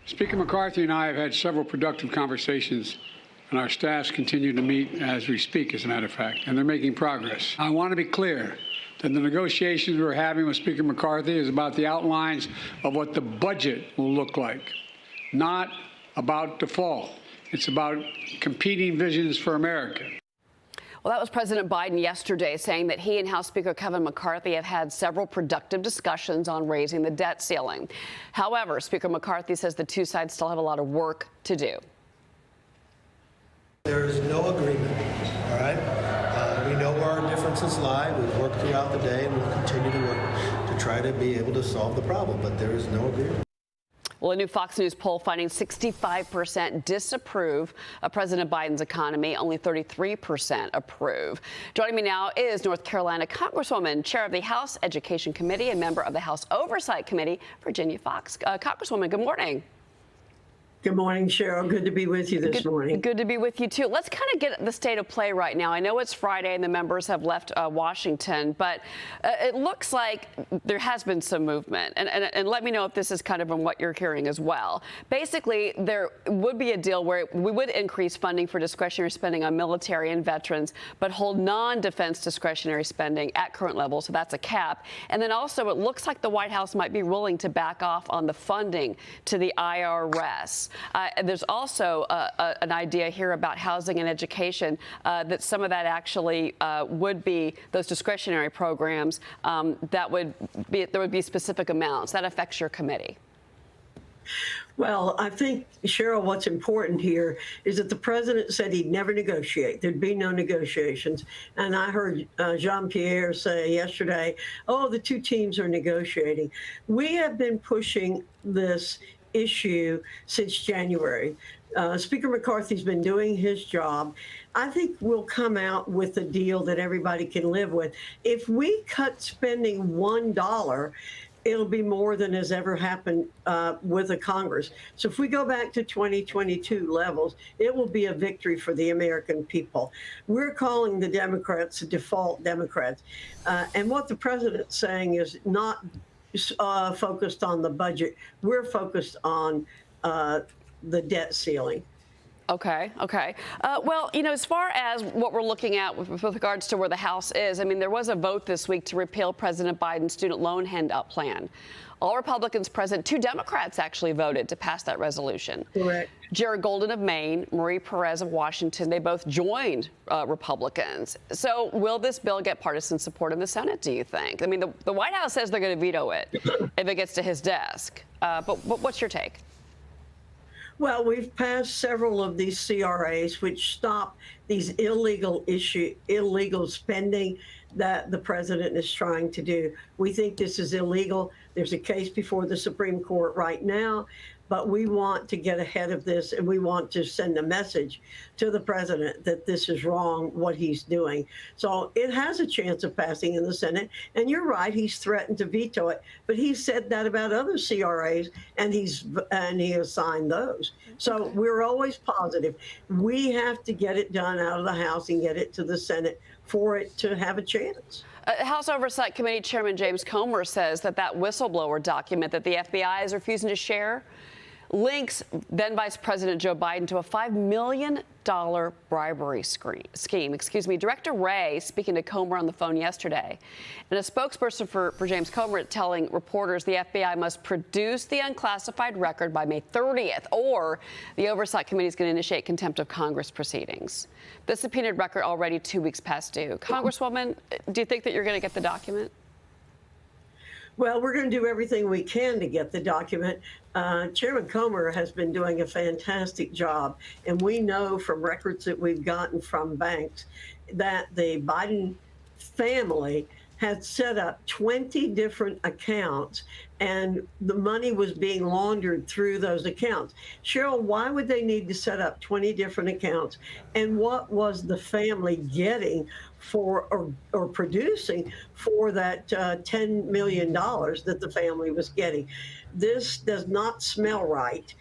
Speaker McCarthy and I have had several productive conversations, and our staffs continue to meet as we speak, as a matter of fact, and they're making progress. I want to be clear that the negotiations we're having with Speaker McCarthy is about the outlines of what the budget will look like, not about default. It's about competing visions for America. Well, that was President Biden yesterday saying that he and House Speaker Kevin McCarthy have had several productive discussions on raising the debt ceiling. However, Speaker McCarthy says the two sides still have a lot of work to do. There is no agreement, all right? We know where our differences lie. We've worked throughout the day, and we'll continue to work to try to be able to solve the problem, but there is no agreement. Well, a new Fox News poll finding 65% disapprove of President Biden's economy, only 33% approve. Joining me now is North Carolina Congresswoman, Chair of the House Education Committee and member of the House Oversight Committee, Virginia Foxx. Congresswoman, good morning. Good morning, Cheryl. Good to be with you this morning. Good to be with you, too. Let's kind of get the state of play right now. I know it's Friday and the members have left Washington, but it looks like there has been some movement. And let me know if this is kind of on what you're hearing as well. Basically, there would be a deal where we would increase funding for discretionary spending on military and veterans, but hold non-defense discretionary spending at current levels. So that's a cap. And then also, it looks like the White House might be willing to back off on the funding to the IRS. There's also an idea here about housing and education that some of that actually would be those discretionary programs there would be specific amounts. That affects your committee. Well, I think, Cheryl, what's important here is that the president said he'd never negotiate. There'd be no negotiations. And I heard Jean-Pierre say yesterday, oh, the two teams are negotiating. We have been pushing this issue since January. Speaker McCarthy's been doing his job. I think we'll come out with a deal that everybody can live with. If we cut spending $1, it'll be more than has ever happened with the Congress. So if we go back to 2022 levels, it will be a victory for the American people. We're calling the Democrats the default Democrats. And what the president's saying is not focused on the budget. We're focused on the debt ceiling. Okay. Well, you know, as far as what we're looking at with regards to where the House is, I mean, there was a vote this week to repeal President Biden's student loan handout plan. All Republicans present, 2 Democrats actually voted to pass that resolution. Correct. Jared Golden of Maine, Marie Perez of Washington, they both joined Republicans. So will this bill get partisan support in the Senate, do you think? I mean, the White House says they're going to veto it if it gets to his desk. But what's your take? Well, we've passed several of these CRAs which stop these illegal spending that the president is trying to do. We think this is illegal. There's a case before the Supreme Court right now, but we want to get ahead of this, and we want to send a message to the president that this is wrong, what he's doing. So it has a chance of passing in the Senate. And you're right, he's threatened to veto it, but he said that about other CRAs, and he has signed those. So we're always positive. We have to get it done out of the House and get it to the Senate for it to have a chance. House Oversight Committee Chairman James Comer says that whistleblower document that the FBI is refusing to share links then Vice President Joe Biden to a $5 million bribery scheme. Director Wray speaking to Comer on the phone yesterday, and a spokesperson for James Comer telling reporters the FBI must produce the unclassified record by May 30th, or the Oversight Committee is going to initiate contempt of Congress proceedings. The subpoenaed record already 2 weeks past due. Congresswoman, do you think that you're going to get the document? Well, we're going to do everything we can to get the document. Chairman Comer has been doing a fantastic job, and we know from records that we've gotten from banks that the Biden family had set up 20 different accounts, and the money was being laundered through those accounts. Cheryl, why would they need to set up 20 different accounts? And what was the family getting for or producing for that $10 million that the family was getting? This does not smell right.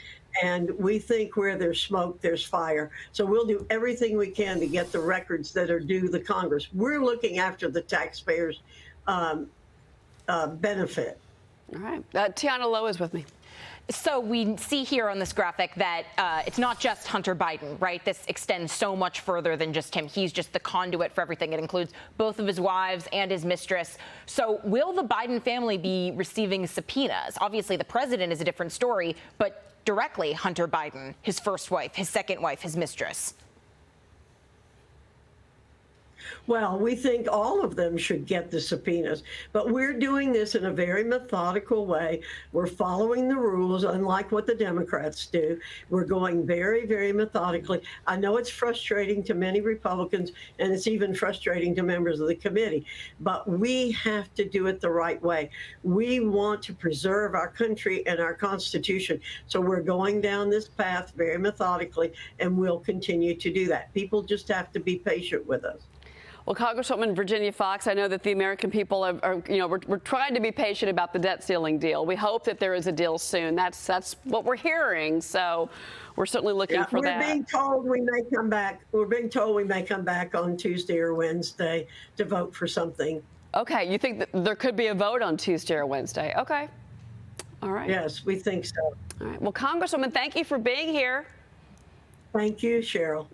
And we think where there's smoke, there's fire. So we'll do everything we can to get the records that are due the Congress. We're looking after the taxpayers' benefit. All right. Tiana Lowe is with me. So we see here on this graphic that it's not just Hunter Biden, right? This extends so much further than just him. He's just the conduit for everything. It includes both of his wives and his mistress. So will the Biden family be receiving subpoenas? Obviously, the president is a different story, but directly Hunter Biden, his first wife, his second wife, his mistress. Well, we think all of them should get the subpoenas, but we're doing this in a very methodical way. We're following the rules, unlike what the Democrats do. We're going very, very methodically. I know it's frustrating to many Republicans, and it's even frustrating to members of the committee, but we have to do it the right way. We want to preserve our country and our Constitution, so we're going down this path very methodically, and we'll continue to do that. People just have to be patient with us. Well, Congresswoman Virginia Foxx, I know that the American people are we're trying to be patient about the debt ceiling deal. We hope that there is a deal soon. That's what we're hearing. So we're certainly looking for that. We're being told we may come back. We're being told we may come back on Tuesday or Wednesday to vote for something. Okay. You think that there could be a vote on Tuesday or Wednesday? Okay. All right. Yes, we think so. All right. Well, Congresswoman, thank you for being here. Thank you, Cheryl.